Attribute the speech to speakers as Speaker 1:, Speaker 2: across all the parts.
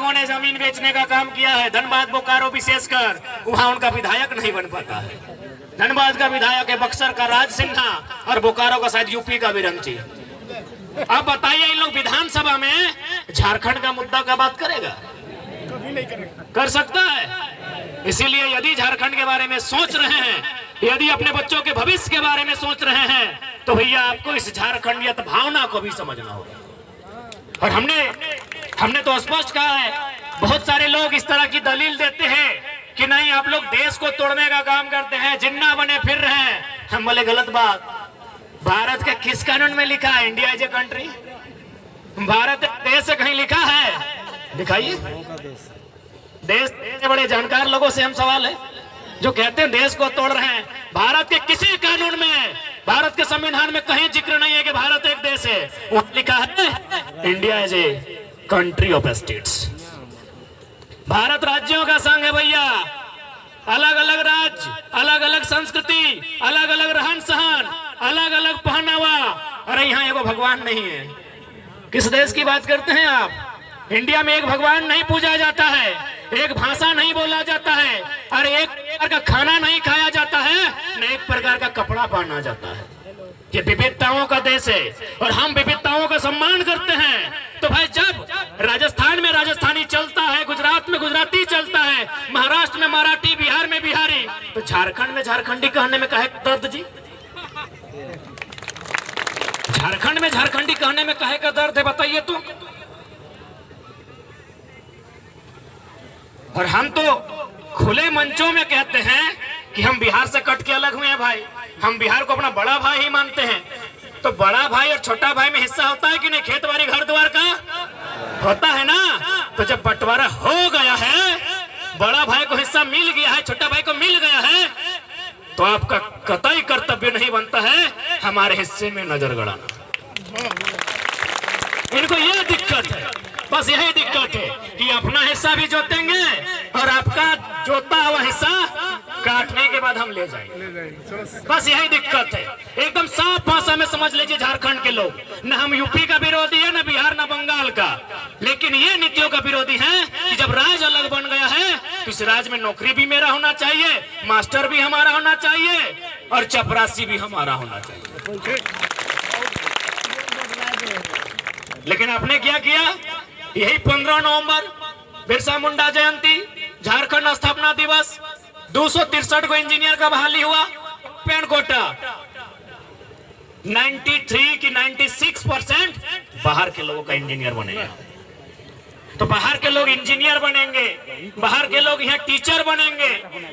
Speaker 1: लोगों ने जमीन बेचने का काम किया है, धनबाद बोकारो विशेषकर, वहां उनका विधायक नहीं बन पाता है। धनबाद का विधायक है बक्सर का राज सिन्हा और बोकारो का शायद यूपी का विरंची। अब बताइए इन लोग विधानसभा में झारखंड का मुद्दा का बात करेगा? कभी नहीं करेगा। कर सकता है। इसीलिए यदि झारखंड के बारे में सोच रहे हैं, यदि अपने बच्चों के भविष्य के बारे में सोच रहे हैं, तो भैया आपको इस झारखंडियत भावना को भी समझना होगा। और हमने तो स्पष्ट कहा है, बहुत सारे लोग इस तरह की दलील देते हैं कि नहीं आप लोग देश को तोड़ने का काम करते हैं, जिन्ना बने फिर रहे हैं। हम बोले गलत बात। भारत के किस कानून में लिखा है India is a country? Bharat देश से कहीं लिखा है? दिखाइए। देश के बड़े जानकार लोगों से हम सवाल है जो कहते हैं देश को तोड़ रहे हैं। भारत के किसी कानून में, भारत के संविधान में कहीं जिक्र नहीं है कि भारत एक देश है। वहां लिखा है India is a country of states. Bharat राज्यों का संघ है भैया। अलग अलग राज्य, अलग अलग संस्कृति, अलग अलग रहन सहन, अलग अलग पहनावा। अरे यहाँ एगो भगवान नहीं है। किस देश की बात करते हैं आप? इंडिया में एक भगवान नहीं पूजा जाता है, एक भाषा नहीं बोला जाता है, और एक प्रकार का खाना नहीं खाया जाता है, न एक प्रकार का कपड़ा पहना जाता है। ये विविधताओं का देश है और हम विविधताओं का सम्मान करते हैं। तो भाई जब राजस्थान में राजस्थानी चलता है, गुजरात में गुजराती चलता है, महाराष्ट्र में मराठी, बिहार में बिहारी, तो झारखंड में झारखंडी कहने में काहे दर्द जी? झारखंड में झारखंडी कहने में काहे का दर्द है बताइए तो? और हम तो खुले मंचों में कहते हैं कि हम बिहार से कट के अलग हुए हैं भाई, हम बिहार को अपना बड़ा भाई ही मानते हैं। तो बड़ा भाई और छोटा भाई में हिस्सा होता है कि नहीं? खेत बाड़ी घर द्वार का होता है ना। तो जब बंटवारा हो गया है, बड़ा भाई को हिस्सा मिल गया है, छोटा भाई को मिल गया है, तो आपका कतई कर्तव्य नहीं बनता है हमारे हिस्से में नजर गड़ाना। इनको यह दिक्कत है, बस यही दिक्कत है कि अपना हिस्सा भी जोतेंगे और आपका जोता हुआ हिस्सा काटने के बाद हम ले जाएंगे। बस यही दिक्कत है। एकदम साफ भाषा में समझ लीजिए झारखंड के लोग, न हम यूपी का विरोधी है, न बिहार, न बंगाल का, लेकिन ये नीतियों का विरोधी है कि जब राज्य अलग बन गया है तो इस राज्य में नौकरी भी मेरा होना चाहिए, मास्टर भी हमारा होना चाहिए और चपरासी भी हमारा होना चाहिए। लेकिन आपने क्या किया? यही 15 नवंबर बिरसा मुंडा जयंती, झारखंड स्थापना दिवस, 263 को इंजीनियर का बहाली हुआ, पेड़ कोटा 93 की 96% बाहर के लोगों का इंजीनियर बनेगा। तो बाहर के लोग इंजीनियर बनेंगे, बाहर के लोग यहाँ टीचर बनेंगे,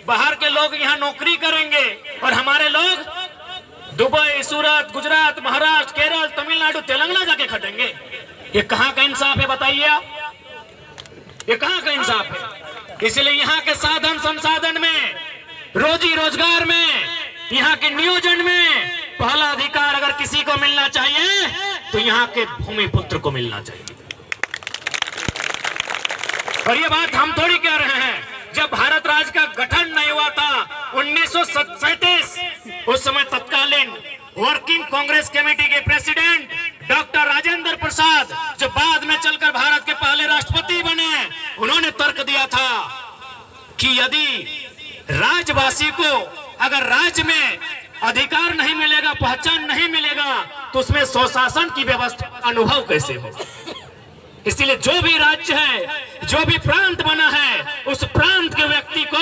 Speaker 1: बाहर के लोग यहाँ नौकरी करेंगे, और हमारे लोग दुबई, सूरत, गुजरात, महाराष्ट्र, केरल, तमिलनाडु, तेलंगाना जाके खटेंगे। ये कहाँ का इंसाफ है बताइए आप? ये कहाँ का इंसाफ है? इसलिए यहाँ के साधन संसाधन में, रोजी रोजगार में, यहाँ के नियोजन में पहला अधिकार अगर किसी को मिलना चाहिए तो यहाँ के भूमिपुत्र को मिलना चाहिए। और ये बात हम थोड़ी कह रहे हैं। जब भारत राज्य का गठन नहीं हुआ था 1937, उस समय तत्कालीन वर्किंग कांग्रेस कमेटी के प्रेसिडेंट डॉक्टर राजेंद्र प्रसाद, जो बाद में चलकर भारत के पहले राष्ट्रपति बने, उन्होंने तर्क दिया था कि यदि राज्यवासी को अगर राज्य में अधिकार नहीं मिलेगा, पहचान नहीं मिलेगा, तो उसमें स्वशासन की व्यवस्था अनुभव कैसे हो? इसलिए जो भी राज्य है, जो भी प्रांत बना है, उस प्रांत के व्यक्ति को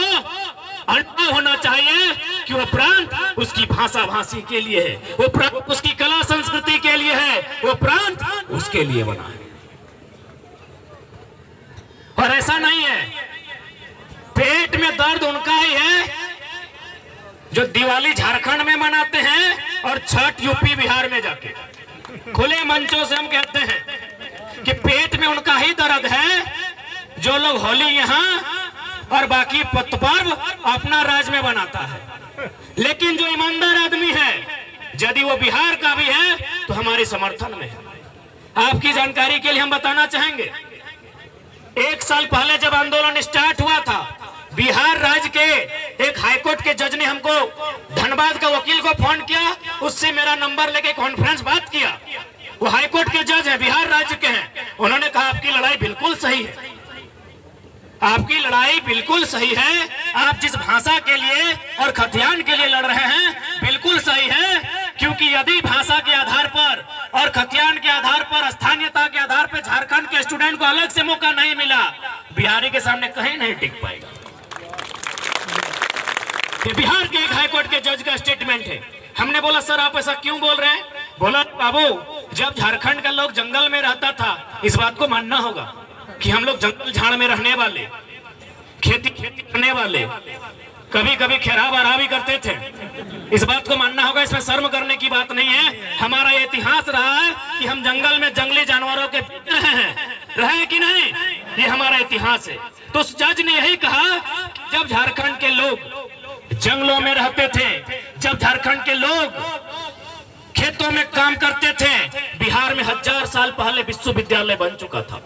Speaker 1: अनुभव होना चाहिए कि वो प्रांत उसकी भाषा भाषी के लिए है, वो प्रांत उसकी कला संस्कृति के लिए है, वो प्रांत उसके लिए बना है। और ऐसा नहीं है, पेट में दर्द उनका ही है जो दिवाली झारखंड में मनाते हैं और छठ यूपी बिहार में जाके। खुले मंचों से हम कहते हैं कि पेट में उनका ही दर्द है जो लोग होली यहाँ और बाकी पर्व अपना राज्य में बनाता है। लेकिन जो ईमानदार आदमी है, यदि वो बिहार का भी है तो हमारे समर्थन में है। आपकी जानकारी के लिए हम बताना चाहेंगे, 1 साल पहले जब आंदोलन स्टार्ट हुआ था, बिहार राज्य के एक हाईकोर्ट के जज ने हमको धनबाद का वकील को फोन किया, उससे मेरा नंबर लेके कॉन्फ्रेंस बात किया। वो हाईकोर्ट के जज हैं, बिहार राज्य के हैं। उन्होंने कहा आपकी लड़ाई बिल्कुल सही है, आपकी लड़ाई बिल्कुल सही है। आप जिस भाषा के लिए और खतियान के लिए लड़ रहे हैं बिल्कुल सही है, क्योंकि यदि भाषा के आधार पर और खतियान के आधार पर, स्थानीयता के आधार पर झारखंड के स्टूडेंट को अलग से मौका नहीं मिला, बिहारी के सामने कहीं नहीं टिक पाएगा। ये बिहार के एक हाईकोर्ट के जज का स्टेटमेंट है। हमने बोला सर आप ऐसा क्यों बोल रहे हैं? बोला बाबू, जब झारखंड का लोग जंगल में रहता था, इस बात को मानना होगा कि हम लोग जंगल झाड़ में रहने वाले, खेती करने वाले, कभी कभी खेरा बारा भी करते थे। इस बात को मानना होगा, इसमें शर्म करने की बात नहीं है। हमारा इतिहास रहा है कि हम जंगल में जंगली जानवरों के रहे कि नहीं, ये हमारा इतिहास है। तो उस जज ने यही कहा, जब झारखंड के लोग जंगलों में रहते थे, जब झारखंड के लोग खेतों में काम करते थे, बिहार में 1000 साल पहले विश्वविद्यालय बन चुका था।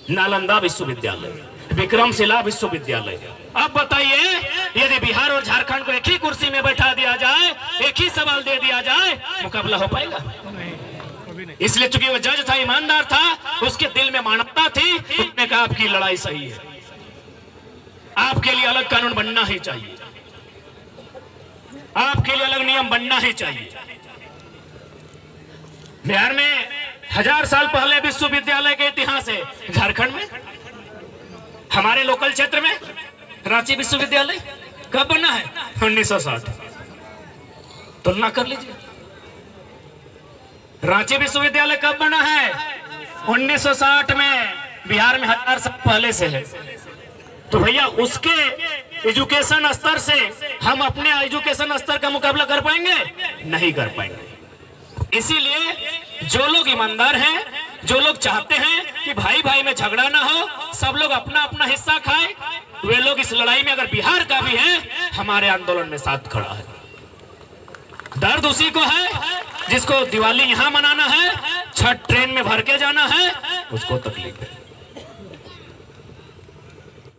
Speaker 1: नालंदा विश्वविद्यालय, विक्रमशिला विश्वविद्यालय। अब बताइए, यदि बिहार और झारखंड को एक ही कुर्सी में बैठा दिया जाए, एक ही सवाल दे दिया जाए, मुकाबला हो पाएगा? इसलिए चूंकि वो जज था, ईमानदार था, उसके दिल में मानवता थी, उसने कहा आपकी लड़ाई सही है, आपके लिए अलग कानून बनना ही चाहिए, आपके लिए अलग नियम बनना ही चाहिए। बिहार में 1000 साल पहले विश्वविद्यालय के इतिहास है, झारखंड में हमारे लोकल क्षेत्र में रांची विश्वविद्यालय कब बना है? 1960। तुलना कर लीजिए, रांची विश्वविद्यालय कब बना है? 1960 में। बिहार में 1000 साल पहले से है। तो भैया उसके एजुकेशन स्तर से हम अपने एजुकेशन स्तर का मुकाबला कर पाएंगे? नहीं कर पाएंगे। इसीलिए जो लोग ईमानदार हैं, जो लोग चाहते हैं कि भाई भाई में झगड़ा ना हो, सब लोग अपना अपना हिस्सा खाएं, वे लोग इस लड़ाई में अगर बिहार का भी है, हमारे आंदोलन में साथ खड़ा है। दर्द उसी को है जिसको दिवाली यहां मनाना है, छठ ट्रेन में भर के जाना है, उसको तकलीफ है।